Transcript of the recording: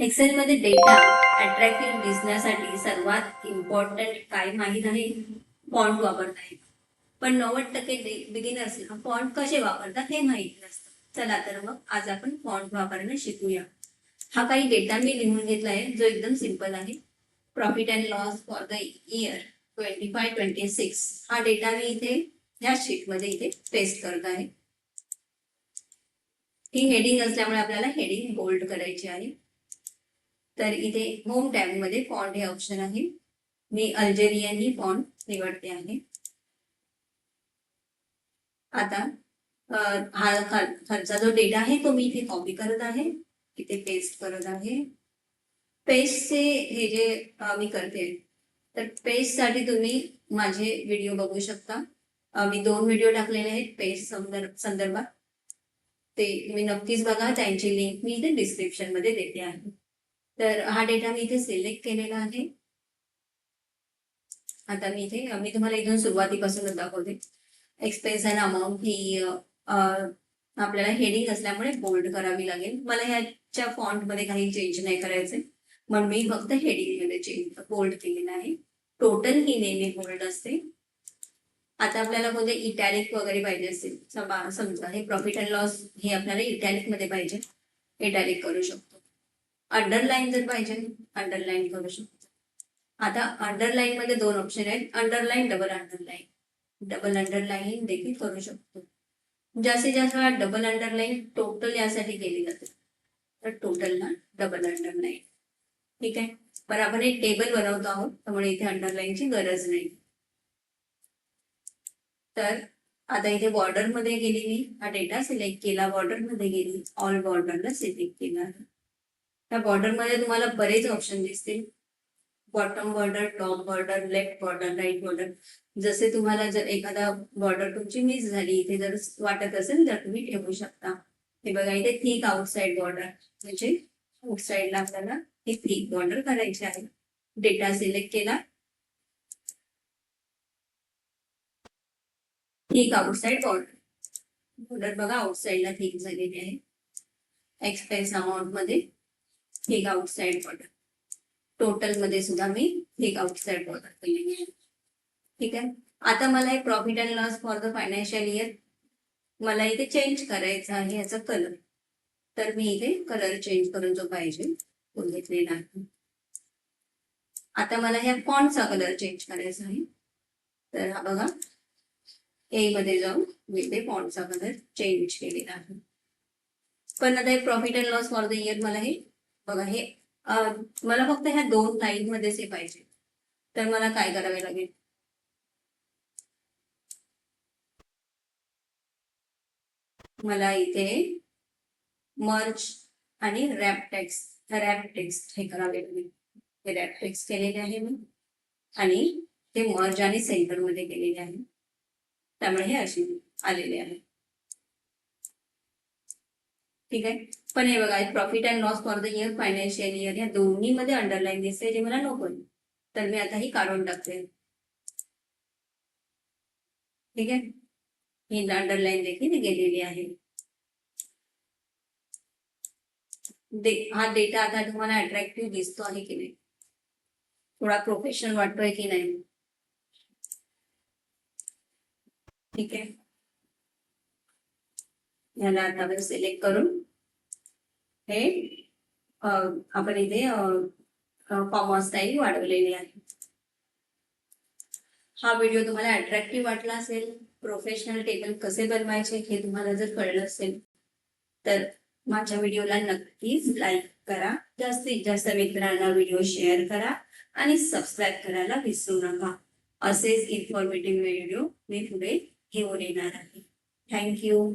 Excel मध्ये data attractive दिसण्यासाठी सर्वात इम्पॉर्टंट काय माहीत आहे? फॉन्ट वापरता येईल. पण 90% बिगिनर्सला फॉन्ट कसे वापरतात हे माहिती नसतं. चला तर मग आज आपण फॉन्ट वापरणं शिकूया. हा काही डेटा मी लिहून घेतला आहे जो एकदम सिंपल आहे. Profit and loss for the year 25-26 हा डेटा मी इथे या शीटमध्ये इथे पेस्ट करत आहे. ही हेडिंग असल्यामुळे आपल्याला हेडिंग बोल्ड करायची आहे. तर इथे होम टॅब मध्ये फॉन्ट हे ऑप्शन आहे. मी अल्जेरियन ही फॉन्ट निवडते आहे. आता हा खालचा जो डेटा आहे तो मी इथे कॉपी करत आहे, इथे पेस्ट करत आहे. पेस्टचे हे जे मी करते, तर पेस्ट साठी तुम्ही माझे व्हिडिओ बघू शकता. मी 2 व्हिडिओ टाकलेले आहेत पेस्ट संदर्भात. ते तुम्ही नक्कीच बघा, त्यांची लिंक मी इथे डिस्क्रिप्शन मध्ये देते आहे. तर हा डेटा मी इथे सिलेक्ट केलेला आहे. आता मी तुम्हाला इथून सुरुवातीपासूनच दाखवते. एक्सपेन्स अँड अमाऊंट ही आपल्याला हेडिंग असल्यामुळे बोल्ड करावी लागेल. मला ह्याच्या फॉन्ट मध्ये काही चेंज नाही करायचे, म्हणून मी फक्त हेडिंग मध्ये बोल्ड केलेलं आहे. टोटल ही नेहमी बोल्ड असते. आता आपल्याला कोणते इटॅलिक वगैरे पाहिजे असेल, समजा हे प्रॉफिट अँड लॉस हे आपल्याला इटॅलिक मध्ये पाहिजे, इटॅलिक करू शकतो. अंडरलाईन जर पाहिजे, अंडरलाईन करू शकतो. आता अंडरलाईन मध्ये 2 ऑप्शन आहेत, underline, double underline. Double underline देखील करू शकतो. जास्तीत जास्त डबल अंडरलाईन टोटल यासाठी केली जाते, तर टोटलला डबल अंडरलाईन. ठीक आहे, पण आपण एक टेबल बनवतो आहोत त्यामुळे इथे अंडरलाईनची गरज नाही. तर आता इथे बॉर्डर मध्ये गेली, मी हा डेटा सिलेक्ट केला, बॉर्डर मध्ये गेली, ऑल बॉर्डरला सिलेक्ट केला. त्या बॉर्डर मध्ये तुम्हाला बरेच ऑप्शन दिसतील. Bottom border, top border, left border, right border. जसे तुम्हाला जर एखादा बॉर्डर तुमची मिस झाली इथे जर वाटत असेल तर तुम्ही ठेवू शकता. हे बघा, इथे थिक आउटसाइड बॉर्डर, म्हणजे आउटसाइडला आपल्याला हे थिक बॉर्डर करायचे आहे. डेटा सिलेक्ट केला, थिक आउटसाइड बॉर्डर. बॉर्डर बघा आउटसाइडला थिक झालेली आहे. एक्सपेन्स अमाऊंट मध्ये थिक आउटसाइड बॉर्डर. टोटल मध्ये सुद्धा मी थिक आउटसाइड बॉर्डर केलेली आहे. ठीक आहे, आता मला हे profit and loss for the financial year मला इथे चेंज करायचा आहे याचा कलर. तर मी इथे कलर चेंज करून जो पाहिजे तो घेतलेला आहे. आता मला ह्या फॉन्टचा कलर चेंज करायचा आहे. तर हा बघा, ए मध्ये जाऊन मी इथे फॉन्टचा कलर चेंज केलेला आहे. पण आता हे profit and loss for the year मला हे बघा, हे मला फक्त ह्या 2 लाईन मध्येच हे पाहिजे. तर मला काय करावे लागेल, मला इथे मर्ज आणि रॅप टेक्स्ट हे करावे लागेल. हे रॅप टेक्स्ट केलेले आहे मी, आणि ते मर्ज आणि सेंटर मध्ये केलेले आहे, त्यामुळे हे असे आलेले आहे. ठीक आहे, पण हे बघा, profit and loss for the year financial year या दोन्ही मध्ये अंडरलाईन दिसते, जे मला नको. तर मी आता ही काढून टाकते. ठीक आहे, ही अंडरलाईन देखील गेलेली आहे. हा डेटा आता तुम्हाला अट्रॅक्टिव्ह दिसतो आहे की नाही, थोडा प्रोफेशनल वाटतोय की नाही? ठीक आहे, याला आता आपण सिलेक्ट करून हे आपण इथे कॉमा स्टाईल वाढवलेली आहे. हा व्हिडिओ तुम्हाला अट्रॅक्टिव्ह वाटला असेल, प्रोफेशनल टेबल कसे बनवायचे हे तुम्हाला जर कळलं असेल तर माझ्या व्हिडिओला नक्कीच लाईक करा, जास्तीत जास्त मित्रांना व्हिडिओ शेअर करा आणि सबस्क्राईब करायला विसरू नका. असेच इन्फॉर्मेटिव्ह व्हिडिओ मी पुढे घेऊन येणार आहे. थँक्यू.